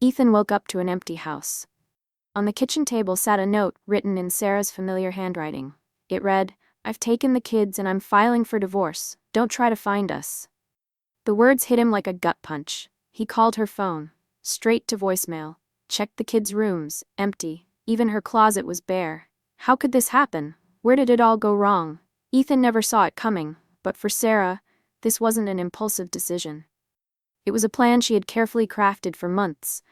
Ethan woke up to an empty house. On the kitchen table sat a note written in Sarah's familiar handwriting. It read, "I've taken the kids and I'm filing for divorce. Don't try to find us." The words hit him like a gut punch. He called her phone. Straight to voicemail. Checked the kids' rooms, empty. Even her closet was bare. How could this happen? Where did it all go wrong? Ethan never saw it coming, but for Sarah, this wasn't an impulsive decision. It was a plan she had carefully crafted for months,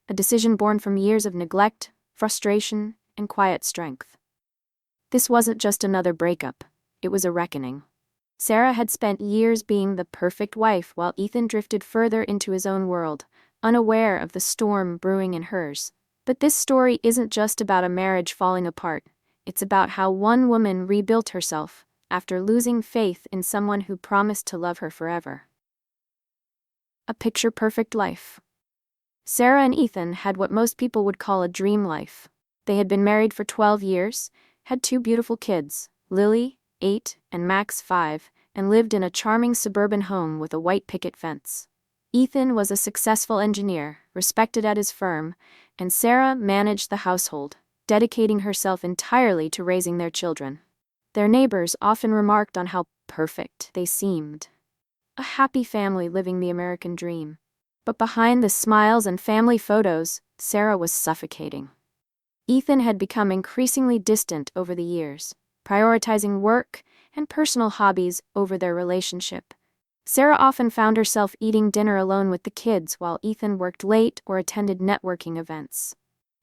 a decision born from years of neglect, frustration, and quiet strength. This wasn't just another breakup, it was a reckoning. Sarah had spent years being the perfect wife while Ethan drifted further into his own world, unaware of the storm brewing in hers. But this story isn't just about a marriage falling apart, it's about how one woman rebuilt herself after losing faith in someone who promised to love her forever. A picture-perfect life. Sarah and Ethan had what most people would call a dream life. They had been married for 12 years, had 2 beautiful kids, Lily, 8, and Max, 5, and lived in a charming suburban home with a white picket fence. Ethan was a successful engineer, respected at his firm, and Sarah managed the household, dedicating herself entirely to raising their children. Their neighbors often remarked on how perfect they seemed. A happy family living the American dream. But behind the smiles and family photos, Sarah was suffocating. Ethan had become increasingly distant over the years, prioritizing work and personal hobbies over their relationship. Sarah often found herself eating dinner alone with the kids while Ethan worked late or attended networking events.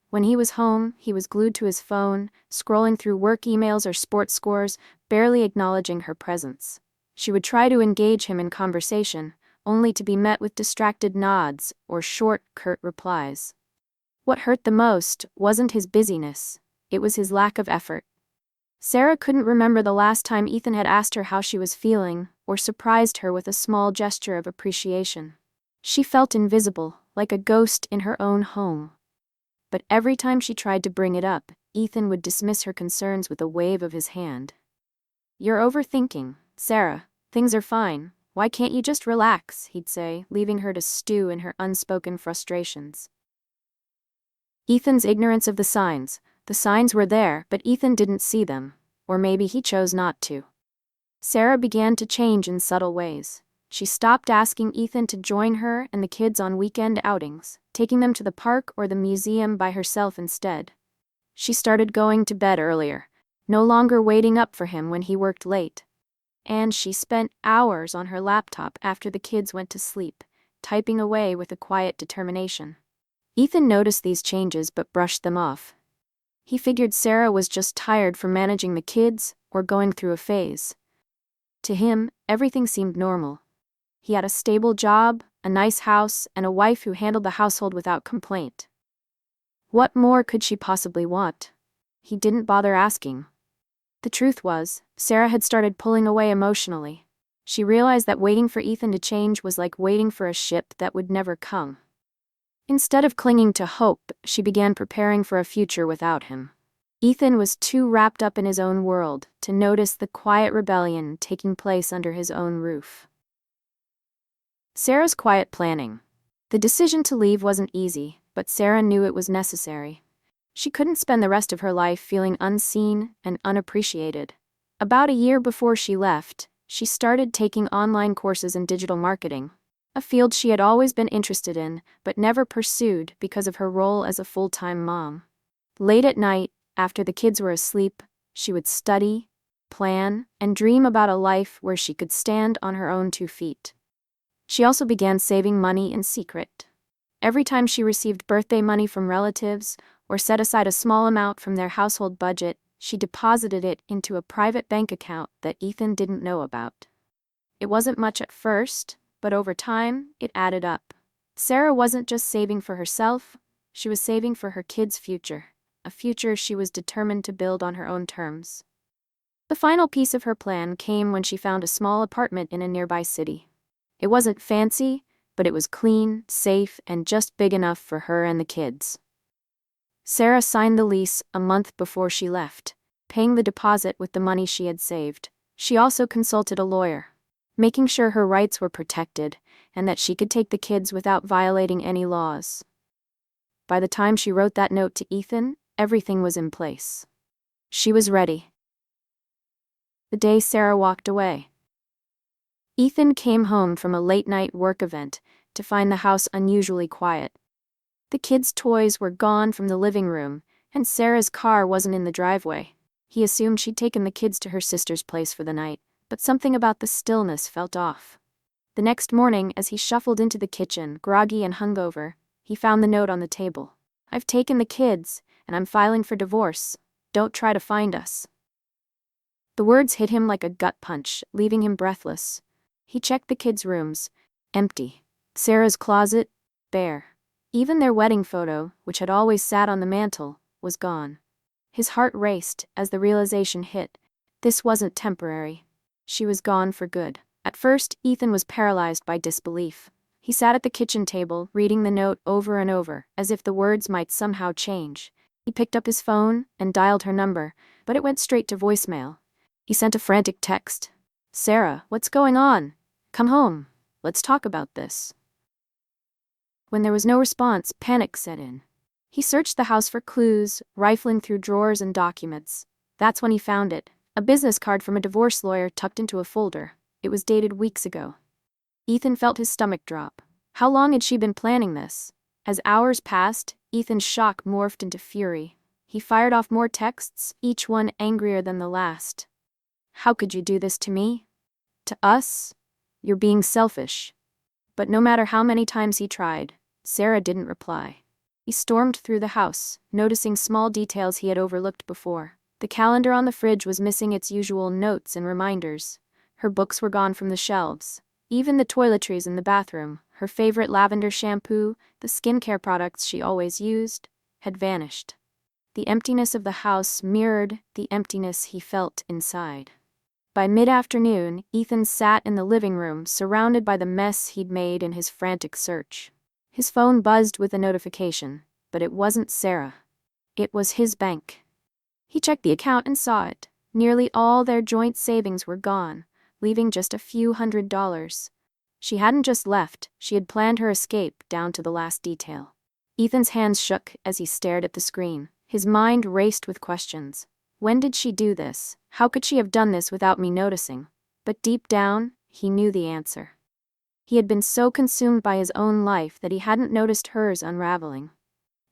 When he was home, he was glued to his phone, scrolling through work emails or sports scores, barely acknowledging her presence. She would try to engage him in conversation, only to be met with distracted nods or short, curt replies. What hurt the most wasn't his busyness, it was his lack of effort. Sarah couldn't remember the last time Ethan had asked her how she was feeling or surprised her with a small gesture of appreciation. She felt invisible, like a ghost in her own home. But every time she tried to bring it up, Ethan would dismiss her concerns with a wave of his hand. "You're overthinking, Sarah. Things are fine. Why can't you just relax?" he'd say, leaving her to stew in her unspoken frustrations. Ethan's ignorance of the signs were there, but Ethan didn't see them, or maybe he chose not to. Sarah began to change in subtle ways. She stopped asking Ethan to join her and the kids on weekend outings, taking them to the park or the museum by herself instead. She started going to bed earlier, no longer waiting up for him when he worked late. And she spent hours on her laptop after the kids went to sleep, typing away with a quiet determination. Ethan noticed these changes but brushed them off. He figured Sarah was just tired from managing the kids or going through a phase. To him, everything seemed normal. He had a stable job, a nice house, and a wife who handled the household without complaint. What more could she possibly want? He didn't bother asking. The truth was, Sarah had started pulling away emotionally. She realized that waiting for Ethan to change was like waiting for a ship that would never come. Instead of clinging to hope, she began preparing for a future without him. Ethan was too wrapped up in his own world to notice the quiet rebellion taking place under his own roof. Sarah's quiet planning. The decision to leave wasn't easy, but Sarah knew it was necessary. She couldn't spend the rest of her life feeling unseen and unappreciated. About a year before she left, she started taking online courses in digital marketing, a field she had always been interested in but never pursued because of her role as a full-time mom. Late at night, after the kids were asleep, she would study, plan, and dream about a life where she could stand on her own 2 feet. She also began saving money in secret. Every time she received birthday money from relatives or set aside a small amount from their household budget, she deposited it into a private bank account that Ethan didn't know about. It wasn't much at first, but over time, it added up. Sarah wasn't just saving for herself, she was saving for her kids' future, a future she was determined to build on her own terms. The final piece of her plan came when she found a small apartment in a nearby city. It wasn't fancy, but it was clean, safe, and just big enough for her and the kids. Sarah signed the lease a month before she left, paying the deposit with the money she had saved. She also consulted a lawyer, making sure her rights were protected and that she could take the kids without violating any laws. By the time she wrote that note to Ethan, everything was in place. She was ready. The day Sarah walked away. Ethan came home from a late-night work event to find the house unusually quiet. The kids' toys were gone from the living room, and Sarah's car wasn't in the driveway. He assumed she'd taken the kids to her sister's place for the night, but something about the stillness felt off. The next morning, as he shuffled into the kitchen, groggy and hungover, he found the note on the table. "I've taken the kids, and I'm filing for divorce. Don't try to find us." The words hit him like a gut punch, leaving him breathless. He checked the kids' rooms. Empty. Sarah's closet, bare. Even their wedding photo, which had always sat on the mantel, was gone. His heart raced as the realization hit. This wasn't temporary. She was gone for good. At first, Ethan was paralyzed by disbelief. He sat at the kitchen table, reading the note over and over, as if the words might somehow change. He picked up his phone and dialed her number, but it went straight to voicemail. He sent a frantic text. "Sarah, what's going on? Come home. Let's talk about this." When there was no response, panic set in. He searched the house for clues, rifling through drawers and documents. That's when he found it, a business card from a divorce lawyer tucked into a folder. It was dated weeks ago. Ethan felt his stomach drop. How long had she been planning this? As hours passed, Ethan's shock morphed into fury. He fired off more texts, each one angrier than the last. "How could you do this to me? To us? You're being selfish." But no matter how many times he tried, Sarah didn't reply. He stormed through the house, noticing small details he had overlooked before. The calendar on the fridge was missing its usual notes and reminders. Her books were gone from the shelves. Even the toiletries in the bathroom, her favorite lavender shampoo, the skincare products she always used, had vanished. The emptiness of the house mirrored the emptiness he felt inside. By mid-afternoon, Ethan sat in the living room, surrounded by the mess he'd made in his frantic search. His phone buzzed with a notification, but it wasn't Sarah. It was his bank. He checked the account and saw it. Nearly all their joint savings were gone, leaving just a few $100s. She hadn't just left, she had planned her escape down to the last detail. Ethan's hands shook as he stared at the screen. His mind raced with questions. When did she do this? How could she have done this without me noticing? But deep down, he knew the answer. He had been so consumed by his own life that he hadn't noticed hers unraveling.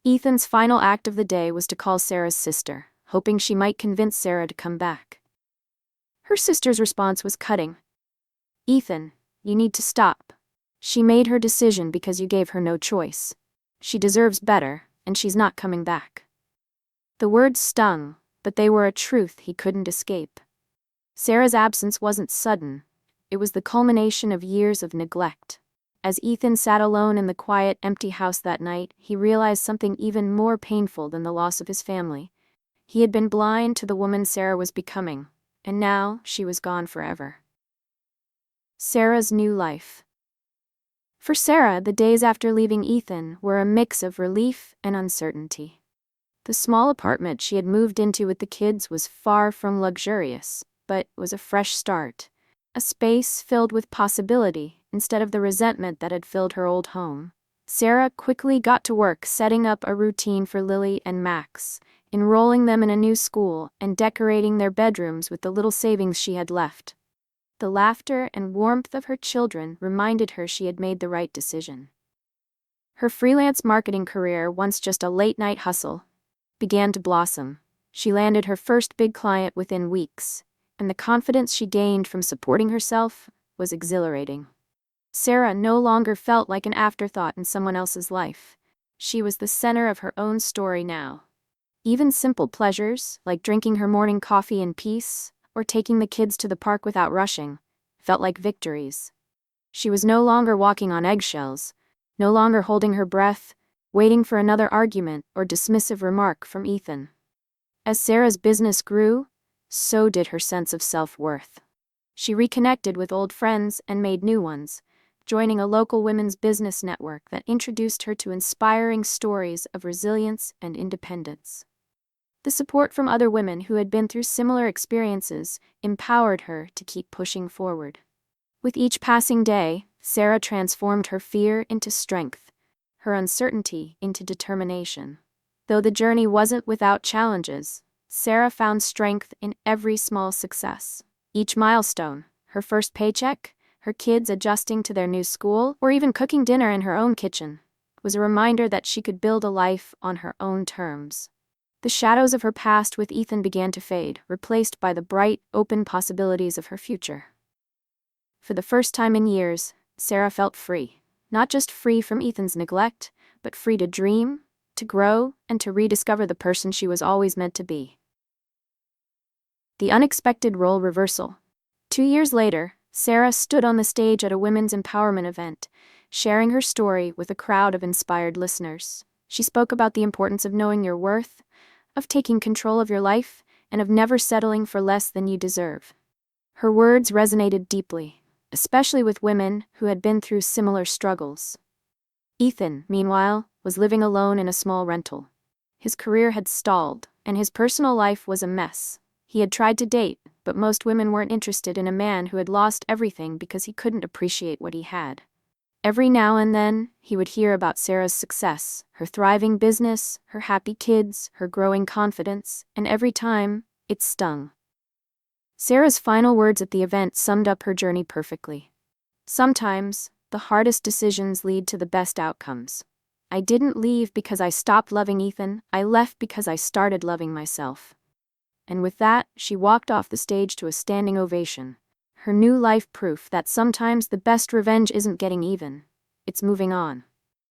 Ethan's final act of the day was to call Sarah's sister, hoping she might convince Sarah to come back. Her sister's response was cutting. "Ethan, you need to stop. She made her decision because you gave her no choice. She deserves better, and she's not coming back." The words stung, but they were a truth he couldn't escape. Sarah's absence wasn't sudden. It was the culmination of years of neglect. As Ethan sat alone in the quiet, empty house that night, he realized something even more painful than the loss of his family. He had been blind to the woman Sarah was becoming, and now she was gone forever. Sarah's new life. For Sarah, the days after leaving Ethan were a mix of relief and uncertainty. The small apartment she had moved into with the kids was far from luxurious, but was a fresh start. A space filled with possibility instead of the resentment that had filled her old home. Sarah quickly got to work setting up a routine for Lily and Max, enrolling them in a new school and decorating their bedrooms with the little savings she had left. The laughter and warmth of her children reminded her she had made the right decision. Her freelance marketing career, once just a late-night hustle, began to blossom. She landed her first big client within weeks, and the confidence she gained from supporting herself was exhilarating. Sarah no longer felt like an afterthought in someone else's life. She was the center of her own story now. Even simple pleasures, like drinking her morning coffee in peace, or taking the kids to the park without rushing, felt like victories. She was no longer walking on eggshells, no longer holding her breath, waiting for another argument or dismissive remark from Ethan. As Sarah's business grew, so did her sense of self-worth. She reconnected with old friends and made new ones, joining a local women's business network that introduced her to inspiring stories of resilience and independence. The support from other women who had been through similar experiences empowered her to keep pushing forward. With each passing day, Sarah transformed her fear into strength. her uncertainty into determination. Though the journey wasn't without challenges, Sarah found strength in every small success. Each milestone, her first paycheck, her kids adjusting to their new school, or even cooking dinner in her own kitchen, was a reminder that she could build a life on her own terms. The shadows of her past with Ethan began to fade, replaced by the bright, open possibilities of her future. For the first time in years, Sarah felt free. Not just free from Ethan's neglect, but free to dream, to grow, and to rediscover the person she was always meant to be. The unexpected role reversal. 2 years later, Sarah stood on the stage at a women's empowerment event, sharing her story with a crowd of inspired listeners. She spoke about the importance of knowing your worth, of taking control of your life, and of never settling for less than you deserve. Her words resonated deeply, especially with women who had been through similar struggles. Ethan, meanwhile, was living alone in a small rental. His career had stalled, and his personal life was a mess. He had tried to date, but most women weren't interested in a man who had lost everything because he couldn't appreciate what he had. Every now and then, he would hear about Sarah's success, her thriving business, her happy kids, her growing confidence, and every time, it stung. Sarah's final words at the event summed up her journey perfectly. Sometimes, the hardest decisions lead to the best outcomes. I didn't leave because I stopped loving Ethan, I left because I started loving myself. And with that, she walked off the stage to a standing ovation. Her new life proof that sometimes the best revenge isn't getting even, it's moving on.